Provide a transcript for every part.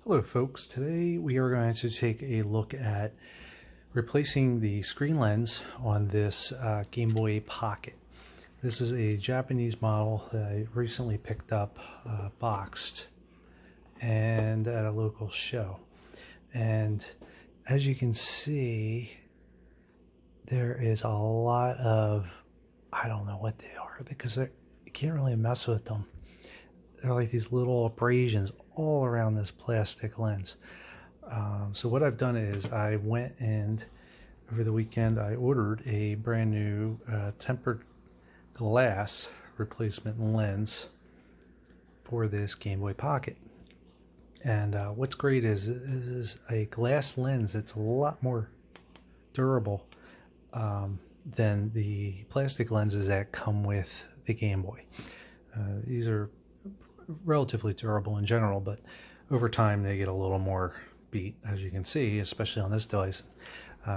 Hello folks, today we are going to take a look at replacing the screen lens on this Game Boy Pocket. This is a Japanese model that I recently picked up boxed and at a local show. And as you can see, there is a lot of, I don't know what they are because you can't really mess with them. They're like these little abrasions all around this plastic lens. So what I've done is I went and over the weekend I ordered a brand new tempered glass replacement lens for this Game Boy Pocket. And what's great is this is a glass lens that's a lot more durable than the plastic lenses that come with the Game Boy. These are relatively durable in general, but over time they get a little more beat, as you can see, especially on this device,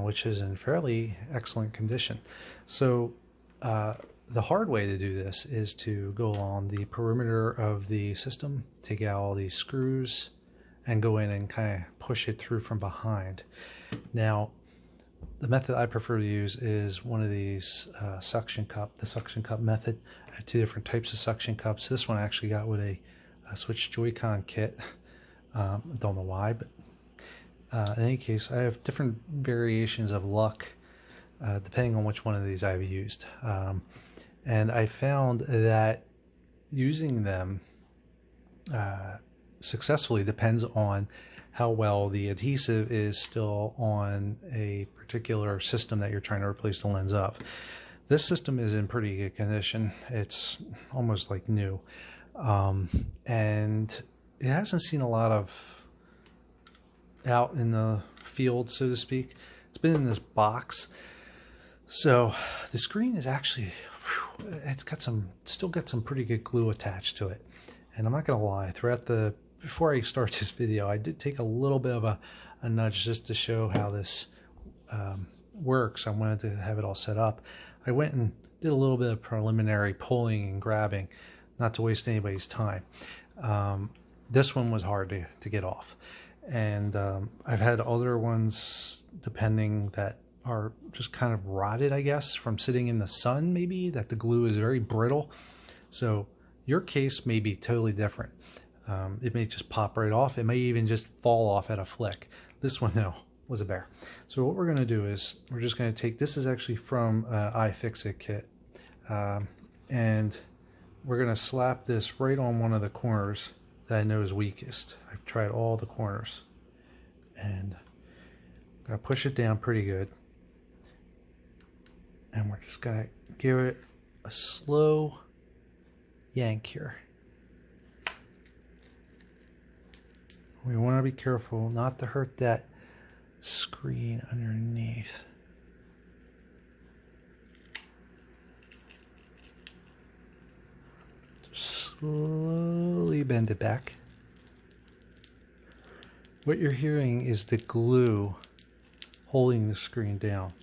which is in fairly excellent condition. So the hard way to do this is to go along the perimeter of the system, take out all these screws, and go in and kind of push it through from behind. Now, the method I prefer to use is one of these suction cup, the suction cup method. I have two different types of suction cups. This one I actually got with a Switch Joy-Con kit. Don't know why, but in any case, I have different variations of luck depending on which one of these I've used. And I found that using them successfully depends on how well the adhesive is still on a particular system that you're trying to replace the lens of. This system is in pretty good condition. It's almost like new. And it hasn't seen a lot of out in the field, so to speak. It's been in this box. So the screen is actually, it's got still got some pretty good glue attached to it. And I'm not gonna lie, before I start this video, I did take a little bit of a nudge just to show how this works. I wanted to have it all set up. I went and did a little bit of preliminary pulling and grabbing, not to waste anybody's time. This one was hard to get off. And I've had other ones, depending, that are just kind of rotted, I guess, from sitting in the sun, maybe, that the glue is very brittle. So your case may be totally different. It may just pop right off. It may even just fall off at a flick. This one, no, was a bear. So what we're going to do is we're just going to take, this is actually from iFixit kit, and we're going to slap this right on one of the corners that I know is weakest. I've tried all the corners, and I'm going to push it down pretty good, and we're just going to give it a slow yank here. We want to be careful not to hurt that screen underneath. Just slowly bend it back. What you're hearing is the glue holding the screen down,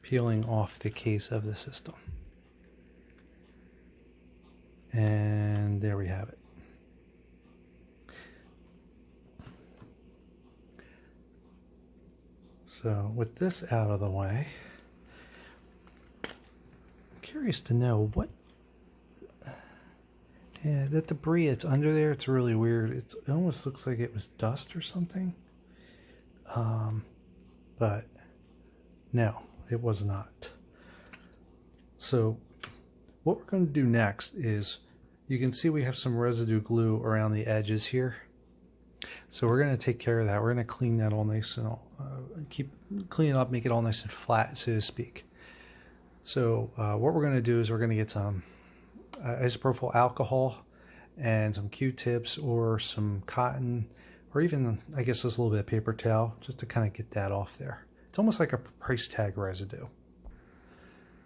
peeling off the case of the system. And there we have it. So with this out of the way, I'm curious to know what, yeah, that debris that's under there, it's really weird. It almost looks like it was dust or something. But no, it was not. So what we're going to do next is, you can see we have some residue glue around the edges here. So we're going to take care of that. We're going to clean that all nice and clean it up, make it all nice and flat, so to speak. So what we're going to do is we're going to get some isopropyl alcohol and some Q-tips or some cotton, or even, I guess, just a little bit of paper towel, just to kind of get that off there. It's almost like a price tag residue.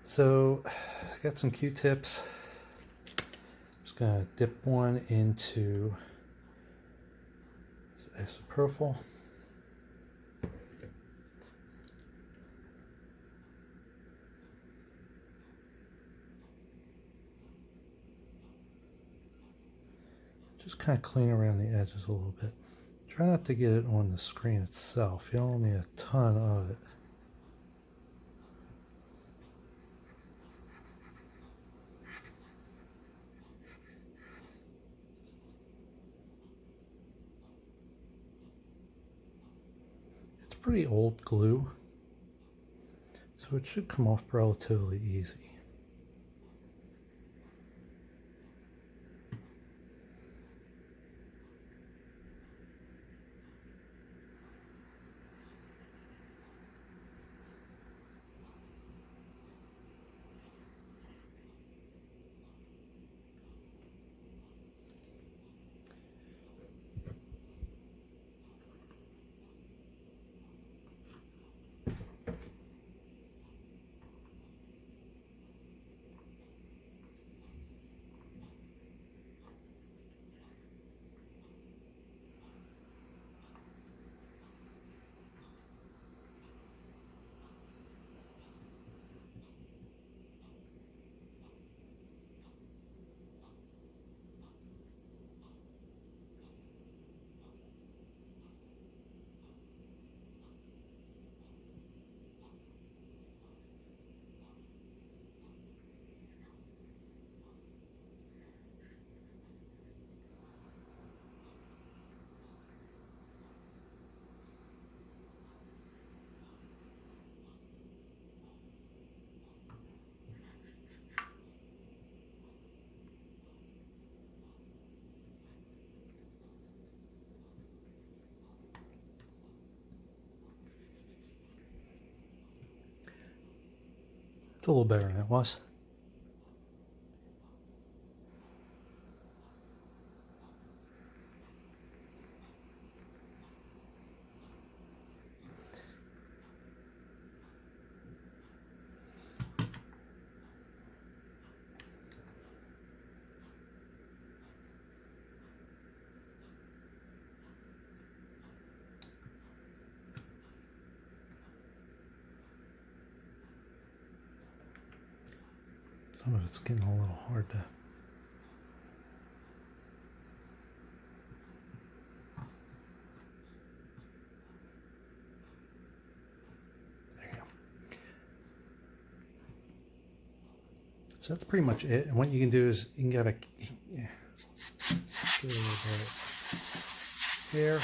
So I got some Q-tips. Just going to dip one into isopropyl. Just kind of clean around the edges a little bit. Try not to get it on the screen itself. You don't need a ton of it. It's pretty old glue, so it should come off relatively easy. It's a little better than it was. Some of it's getting a little hard to... There you go. So that's pretty much it. And what you can do is you can get a little bit there.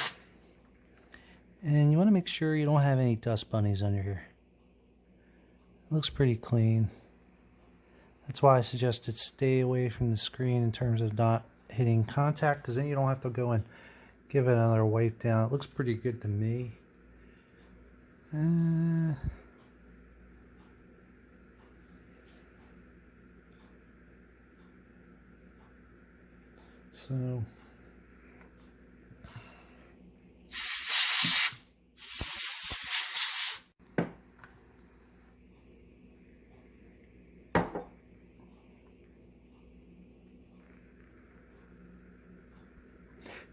And you want to make sure you don't have any dust bunnies under here. It looks pretty clean. That's why I suggested stay away from the screen in terms of not hitting contact, because then you don't have to go and give it another wipe down. It looks pretty good to me. So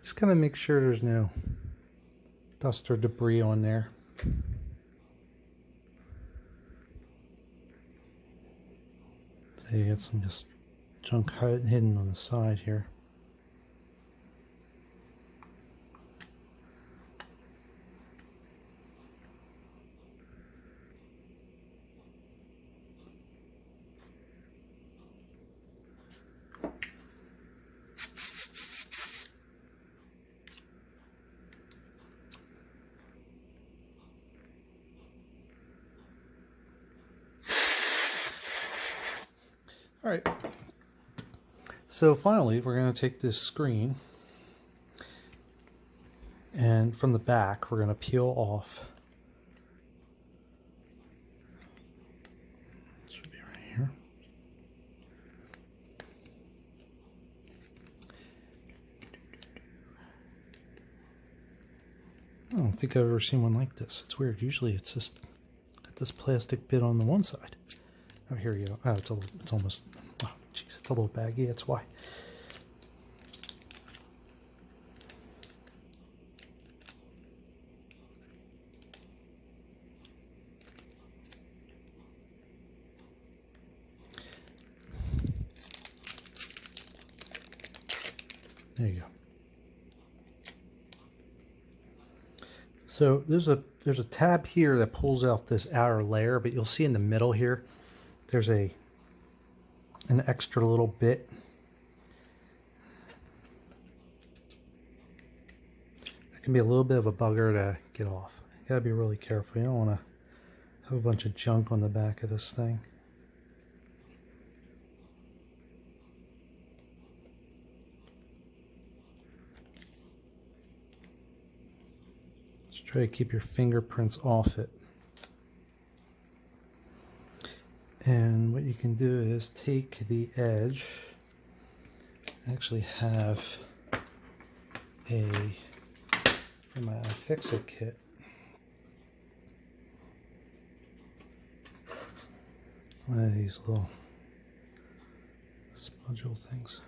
just gotta make sure there's no dust or debris on there. So you get some just junk hidden on the side here. All right, so finally we're going to take this screen, and from the back we're going to peel off. It should be right here. I don't think I've ever seen one like this. It's weird. Usually it's just got this plastic bit on the one side. Oh, here you go. Oh, it's almost, oh, jeez, it's a little baggy. That's why. There you go. So there's a tab here that pulls out this outer layer, but you'll see in the middle here, there's an extra little bit. That can be a little bit of a bugger to get off. You gotta be really careful. You don't want to have a bunch of junk on the back of this thing. Just try to keep your fingerprints off it. And what you can do is take the edge. I actually have from my iFixit kit, one of these little spudule things.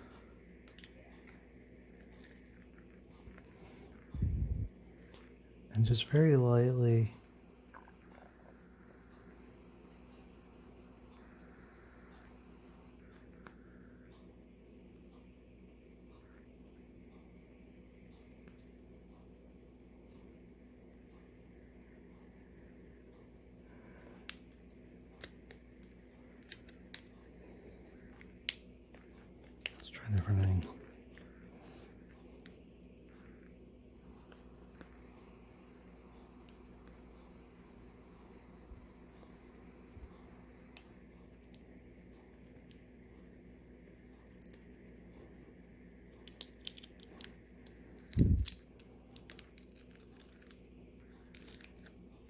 And just very lightly different angle.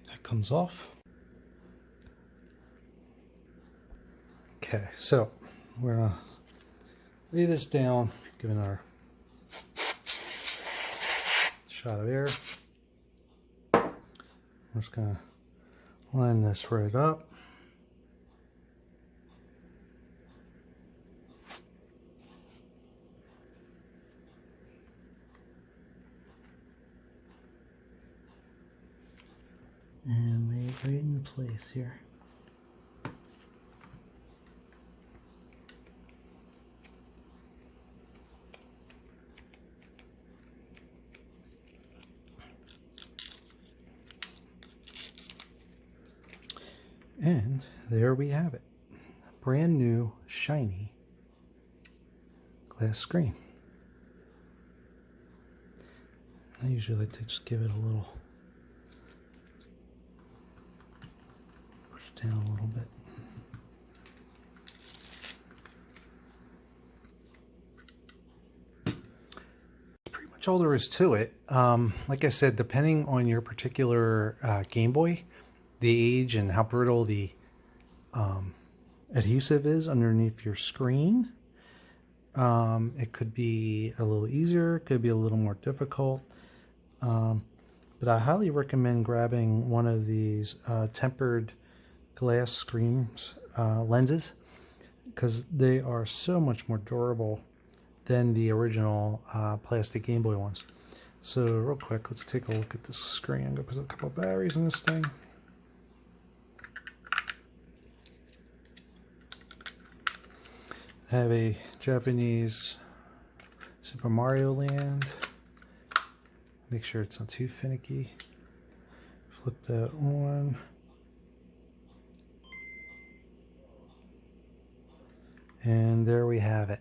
That comes off. Okay, so we're gonna lay this down, giving our shot of air. I'm just gonna line this right up. And lay it right in place here. And there we have it. Brand new, shiny glass screen. I usually like to just give it a little push down a little bit. Pretty much all there is to it. Like I said, depending on your particular Game Boy, the age and how brittle the adhesive is underneath your screen, it could be a little easier, it could be a little more difficult, but I highly recommend grabbing one of these tempered glass screens lenses, because they are so much more durable than the original plastic Game Boy ones. So real quick, let's take a look at this screen. I'm going to put a couple of batteries in this thing. I have a Japanese Super Mario Land. Make sure it's not too finicky. Flip that on. And there we have it.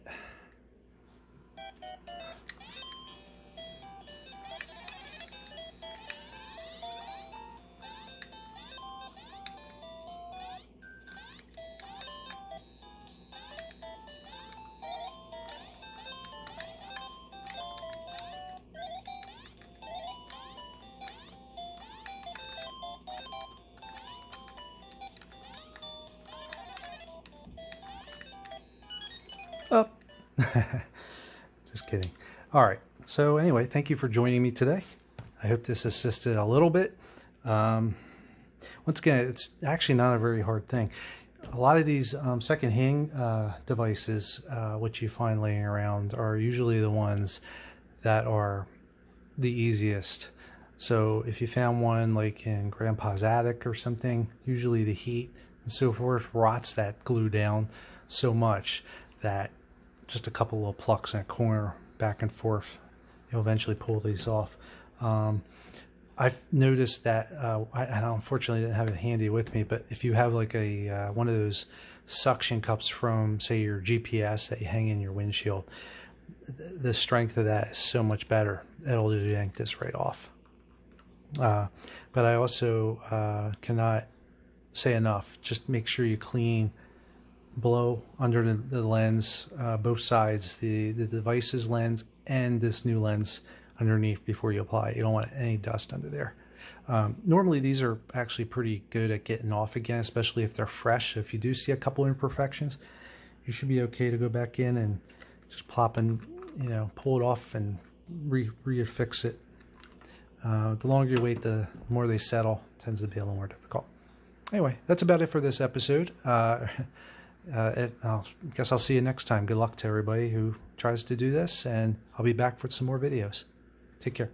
Up. Just kidding. All right. So anyway, thank you for joining me today. I hope this assisted a little bit. Once again, it's actually not a very hard thing. A lot of these second-hand devices, which you find laying around, are usually the ones that are the easiest. So if you found one like in Grandpa's attic or something, usually the heat and so forth rots that glue down so much that just a couple little plucks in a corner back and forth, you'll eventually pull these off. I've noticed that I unfortunately didn't have it handy with me, but if you have like a one of those suction cups from, say, your GPS that you hang in your windshield, the strength of that is so much better. It'll just yank this right off. But I also cannot say enough. Just make sure you clean below, under the lens, both sides, the device's lens and this new lens underneath before you apply. You don't want any dust under there. Normally these are actually pretty good at getting off again, especially if they're fresh. If you do see a couple imperfections, you should be okay to go back in and just plop and, you know, pull it off and re-affix it. The longer you wait, the more they settle. It tends to be a little more difficult. Anyway, that's about it for this episode. I guess I'll see you next time. Good luck to everybody who tries to do this, and I'll be back for some more videos. Take care.